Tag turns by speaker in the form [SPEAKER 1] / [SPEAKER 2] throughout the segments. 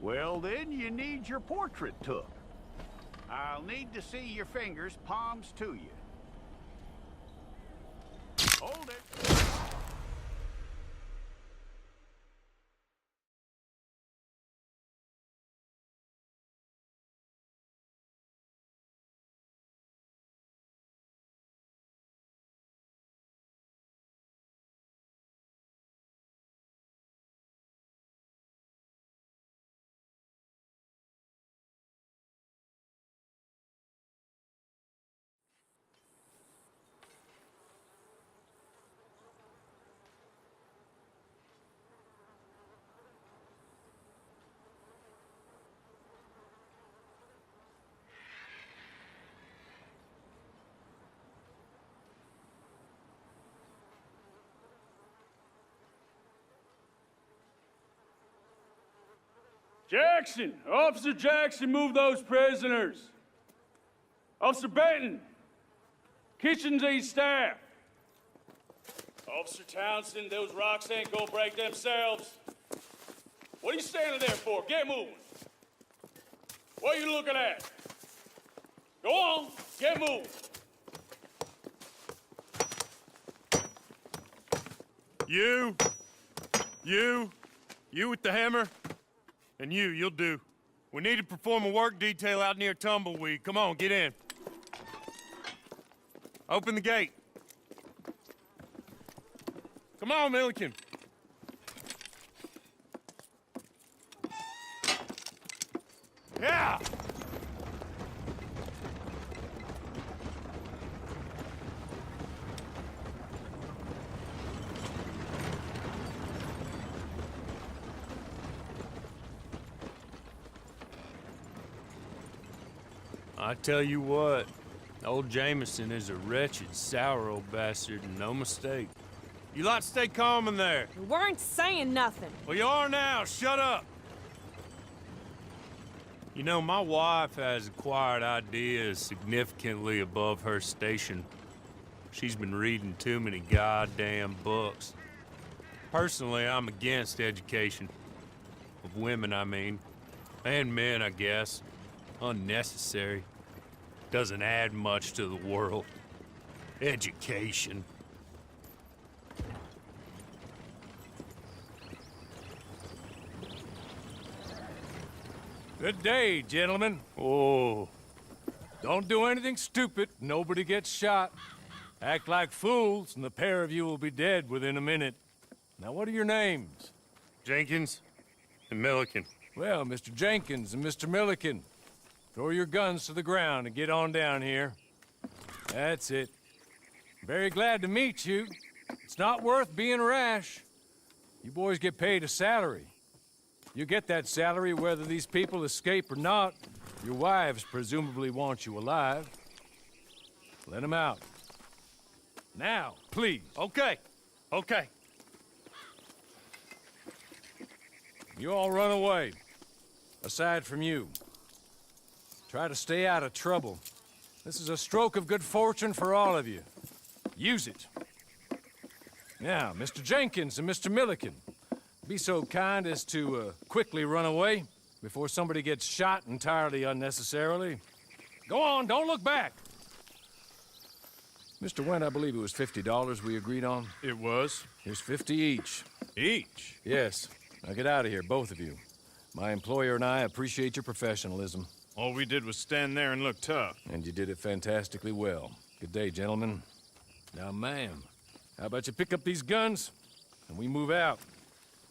[SPEAKER 1] Well, then you need your portrait took. I'll need to see your fingers, palms to you. Hold it.
[SPEAKER 2] Jackson! Officer Jackson, move those prisoners! Officer Benton! Kitchens aid staff! Officer Townsend, those rocks ain't gonna break themselves. What are you standing there for? Get moving! What are you looking at? Go on, get moving!
[SPEAKER 3] You with the hammer? And you'll do. We need to perform a work detail out near Tumbleweed. Come on, get in. Open the gate. Come on, Milliken. Yeah! I tell you what, old Jameson is a wretched, sour old bastard, and no mistake. You lot stay calm in there.
[SPEAKER 4] We weren't saying nothing.
[SPEAKER 3] Well, you are now. Shut up. You know, my wife has acquired ideas significantly above her station. She's been reading too many goddamn books. Personally, I'm against education. Of women, I mean. And men, I guess. Unnecessary. Doesn't add much to the world. Education.
[SPEAKER 5] Good day, gentlemen.
[SPEAKER 3] Oh.
[SPEAKER 5] Don't do anything stupid. Nobody gets shot. Act like fools, and the pair of you will be dead within a minute. Now, what are your names?
[SPEAKER 3] Jenkins and Milliken.
[SPEAKER 5] Well, Mr. Jenkins and Mr. Milliken, throw your guns to the ground and get on down here. That's it. Very glad to meet you. It's not worth being rash. You boys get paid a salary. You get that salary whether these people escape or not. Your wives presumably want you alive. Let them out. Now, please.
[SPEAKER 3] Okay. Okay.
[SPEAKER 5] You all run away. Aside from you. Try to stay out of trouble. This is a stroke of good fortune for all of you. Use it. Now, Mr. Jenkins and Mr. Milliken, be so kind as to quickly run away before somebody gets shot entirely unnecessarily. Go on, don't look back. Mr. Wendt, I believe it was $50 we agreed on.
[SPEAKER 3] It was.
[SPEAKER 5] Here's 50 each.
[SPEAKER 3] Each?
[SPEAKER 5] Yes. Now get out of here, both of you. My employer and I appreciate your professionalism.
[SPEAKER 3] All we did was stand there and look tough.
[SPEAKER 5] And you did it fantastically well. Good day, gentlemen. Now, ma'am, how about you pick up these guns and we move out?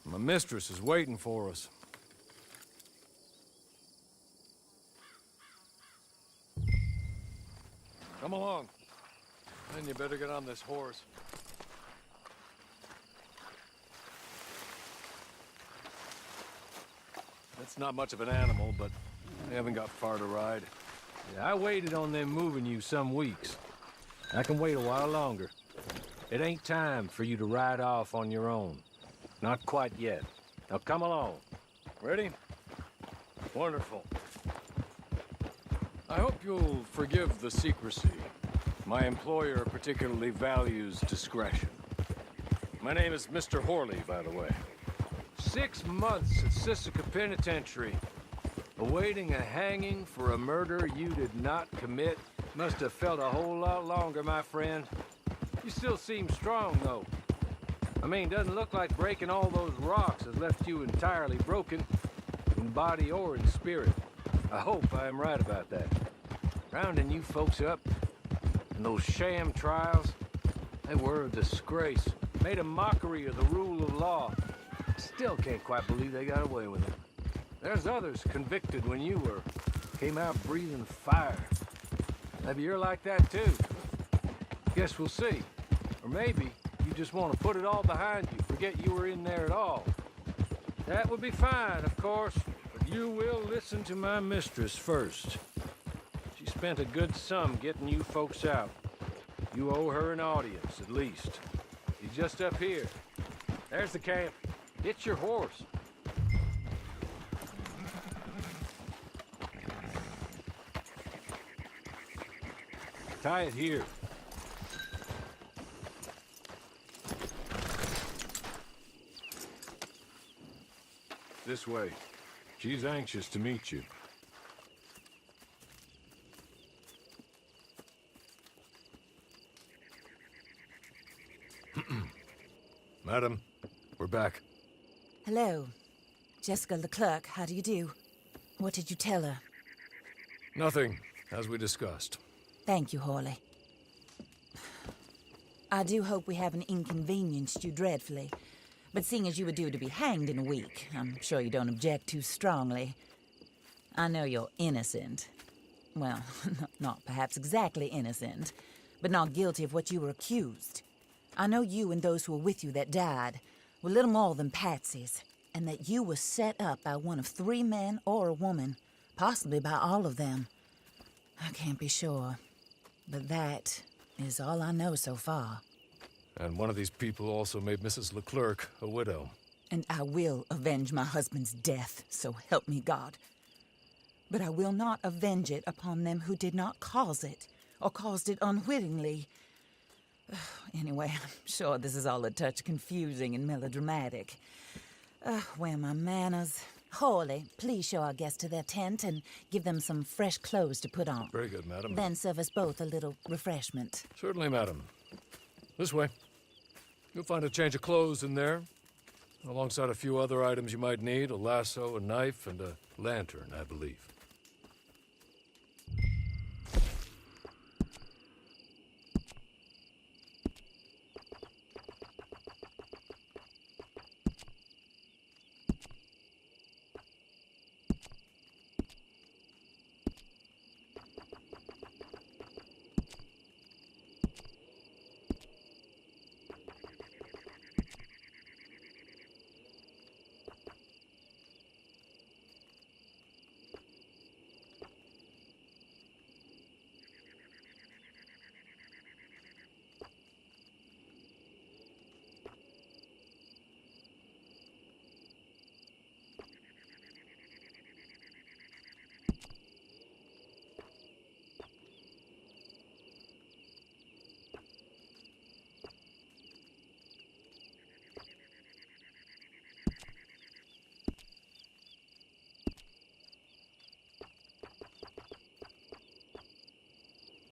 [SPEAKER 5] My mistress is waiting for us. Come along. Then you better get on this horse. That's not much of an animal, but they haven't got far to ride. Yeah, I waited on them moving you some weeks. I can wait a while longer. It ain't time for you to ride off on your own. Not quite yet. Now come along. Ready? Wonderful. I hope you'll forgive the secrecy. My employer particularly values discretion. My name is Mr. Horley, by the way. 6 months at Sisika Penitentiary, awaiting a hanging for a murder you did not commit. Must have felt a whole lot longer, my friend. You still seem strong, though. I mean, doesn't look like breaking all those rocks has left you entirely broken, in body or in spirit. I hope I am right about that. Rounding you folks up, and those sham trials, they were a disgrace. Made a mockery of the rule of law. Still can't quite believe they got away with it. There's others convicted when you were. Came out breathing fire. Maybe you're like that too. Guess we'll see. Or maybe you just want to put it all behind you, forget you were in there at all. That would be fine, of course, but you will listen to my mistress first. She spent a good sum getting you folks out. You owe her an audience, at least. He's just up here. There's the camp. Get your horse. Tie it here. This way. She's anxious to meet you. Madam, we're back.
[SPEAKER 4] Hello. Jessica Leclerc, how do you do? What did you tell her?
[SPEAKER 5] Nothing, as we discussed.
[SPEAKER 4] Thank you, Horley. I do hope we haven't inconvenienced you dreadfully. But seeing as you were due to be hanged in a week, I'm sure you don't object too strongly. I know you're innocent. Well, not perhaps exactly innocent, but not guilty of what you were accused. I know you and those who were with you that died were little more than patsies, and that you were set up by one of 3 men or a woman, possibly by all of them. I can't be sure, but that is all I know so far.
[SPEAKER 5] And one of these people also made Mrs. Leclerc a widow.
[SPEAKER 4] And I will avenge my husband's death, so help me God. But I will not avenge it upon them who did not cause it, or caused it unwittingly. Anyway, I'm sure this is all a touch confusing and melodramatic. Where are my manners? Horley, please show our guests to their tent and give them some fresh clothes to put on.
[SPEAKER 5] Very good, madam.
[SPEAKER 4] Then serve us both a little refreshment.
[SPEAKER 5] Certainly, madam. This way. You'll find a change of clothes in there, alongside a few other items you might need, a lasso, a knife, and a lantern, I believe.